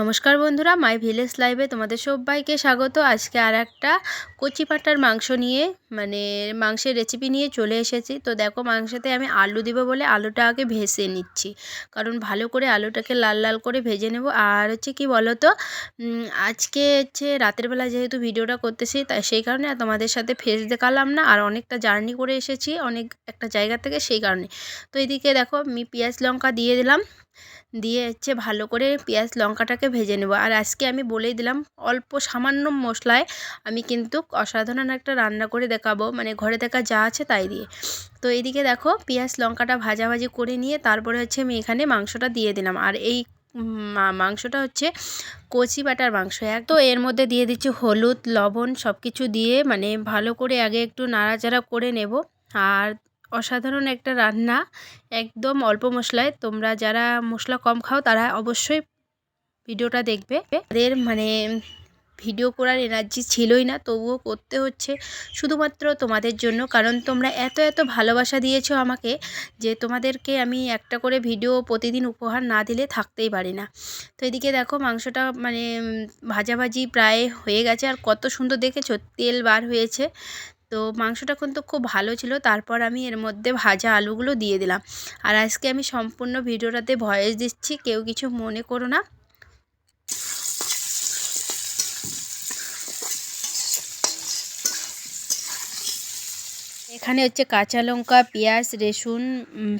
নমস্কার বন্ধুরা, my village লাইভে তোমাদের সবাইকে স্বাগত। আজকে আর একটা কচি পাঁঠার মাংস নিয়ে মাংসের রেসিপি নিয়ে চলে এসেছি। তো দেখো, মাংসতে আমি আলু দিব বলে আলুটা আগে ভেজে নিচ্ছি, কারণ ভালো করে আলুটাকে লাল লাল করে ভেজে নেব। আর হচ্ছে কি বলো তো, আজকে হচ্ছে রাতের বেলা যেহেতু ভিডিওটা করতেছি, তাই সেই কারণে আর তোমাদের সাথে ফেস দেখালাম না। আর অনেকটা জার্নি করে এসেছি অনেক একটা জায়গা থেকে, সেই কারণে। তো এদিকে দেখো, আমি পেঁয়াজ লঙ্কা দিয়ে দিলাম, দিয়ে হচ্ছে ভালো করে পেঁয়াজ লঙ্কাটাকে ভেজে নেব। আর আজকে আমি বলেই দিলাম, অল্প সামান্য মশলায় আমি কিন্তু অসাধারণ একটা রান্না করে দেখাবো, ঘরে দেখা যা আছে তাই দিয়ে। তো এইদিকে দেখো, পেঁয়াজ লঙ্কাটা ভাজাভাজি করে নিয়ে তারপরে হচ্ছে আমি এখানে মাংসটা দিয়ে দিলাম। আর এই মাংসটা হচ্ছে কচি বাটার মাংস। তো এর মধ্যে দিয়ে দিচ্ছি হলুদ, লবণ, সব কিছু দিয়ে ভালো করে আগে একটু নাড়াচাড়া করে নেব। আর অসাধারণ একটা রান্না, একদম অল্প মশলায়। তোমরা যারা মশলা কম খাও তারা অবশ্যই ভিডিওটা দেখবে। এর ভিডিও করার এনার্জি ছিলই না, তবুও করতে হচ্ছে শুধুমাত্র তোমাদের জন্য, কারণ তোমরা এত এত ভালোবাসা দিয়েছো আমাকে, যে তোমাদেরকে আমি একটা করে ভিডিও প্রতিদিন উপহার না দিলে থাকতেই পারি না। তো এদিকে দেখো, মাংসটা ভাজাভাজি প্রায় হয়ে গেছে। আর কত সুন্দর দেখেছো তেল বার হয়েছে। তো মাংসটা কিন্তু খুব ভালো ছিল। তারপর আমি এর মধ্যে ভাজা আলুগুলো দিয়ে দিলাম। আর আজকে আমি সম্পূর্ণ ভিডিওটাতে ভয়েস দিচ্ছি, কেউ কিছু মনে করো না। এখানে হচ্ছে কাঁচা লঙ্কা, পেঁয়াজ, রসুন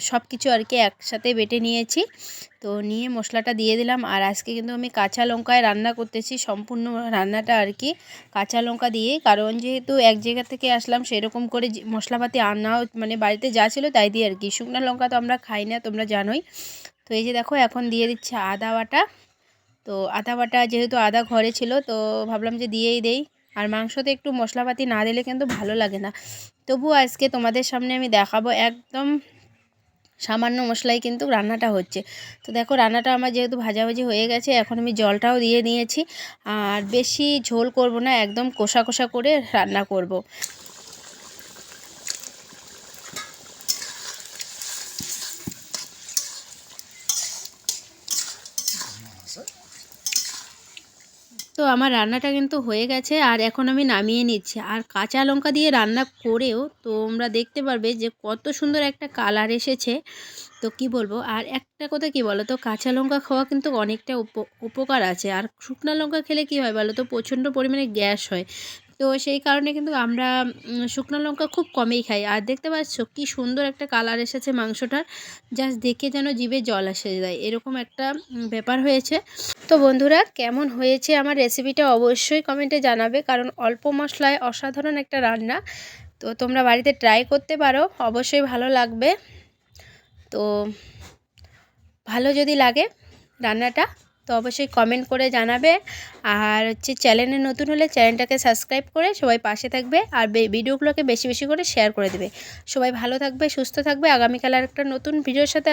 সব কিছু আর কি একসাথে বেটে নিয়েছি। তো নিয়ে মশলাটা দিয়ে দিলাম। আর আজকে কিন্তু আমি কাঁচা লঙ্কায় রান্না করতেছি, সম্পূর্ণ রান্নাটা আর কি কাঁচা লঙ্কা দিয়ে, কারণ যেহেতু এক জায়গা থেকে আসলাম, সেরকম করে মশলাপাতি আনাও বাড়িতে যা ছিল তাই দিয়ে আর কি। শুকনো লঙ্কা তো আমরা খাই না, তোমরা জানোই। তো এই যে দেখো, এখন দিয়ে দিচ্ছে আদা বাটা। তো আদা বাটা যেহেতু আদা ঘরে ছিল, তো ভাবলাম যে দিয়েই দেই। আর মাংসতে একটু মশলাপাতি না দিলে কিন্তু ভালো লাগে না। তবু আজকে তোমাদের সামনে আমি দেখাবো, একদম সামান্য মশলায় কিন্তু রান্নাটা হচ্ছে। তো দেখো, রান্নাটা আমার যেহেতু ভাজাভাজি হয়ে গেছে, এখন আমি জলটাও দিয়ে নিয়েছি। আর বেশি ঝোল করব না, একদম কষা কষা করে রান্না করব। তো আমার রান্নাটা কিন্তু হয়ে গেছে, আর এখন আমি নামিয়ে নিচ্ছি। আর কাঁচা লঙ্কা দিয়ে রান্না করেও তোমরা দেখতে পারবে যে কত সুন্দর একটা কালার এসেছে। তো কি বলবো, আর একটা কথা কি বলো তো, কাঁচা লঙ্কা খাওয়া কিন্তু অনেকটা উপকার আছে। আর শুকনো লঙ্কা খেলে কি হয় বলো তো, প্রচণ্ড পরিমাণে গ্যাস হয়। তো সেই কারণে কিন্তু আমরা শুকনো লঙ্কা খুব কমই খাই। আর দেখতে পাচ্ছ কি সুন্দর একটা কালার এসেছে মাংসটার, জাস্ট দেখে যেন জিভে জল এসে যায়, এরকম একটা ব্যাপার হয়েছে। তো বন্ধুরা, কেমন হয়েছে আমার রেসিপিটা অবশ্যই কমেন্টে জানাবে, কারণ অল্প মশলায় অসাধারণ একটা রান্না। তো তোমরা বাড়িতে ট্রাই করতে পারো, অবশ্যই ভালো লাগবে। তো ভালো যদি লাগে রান্নাটা, তো অবশ্যই কমেন্ট করে জানাবে। আর হচ্ছে চ্যানেলে নতুন হলে চ্যানেলটাকে সাবস্ক্রাইব করে সবাই পাশে থাকবে। আর ভিডিওগুলোকে বেশি বেশি করে শেয়ার করে দেবে। সবাই ভালো থাকবে, সুস্থ থাকবে। আগামীকাল আর একটা নতুন ভিডিওর সাথে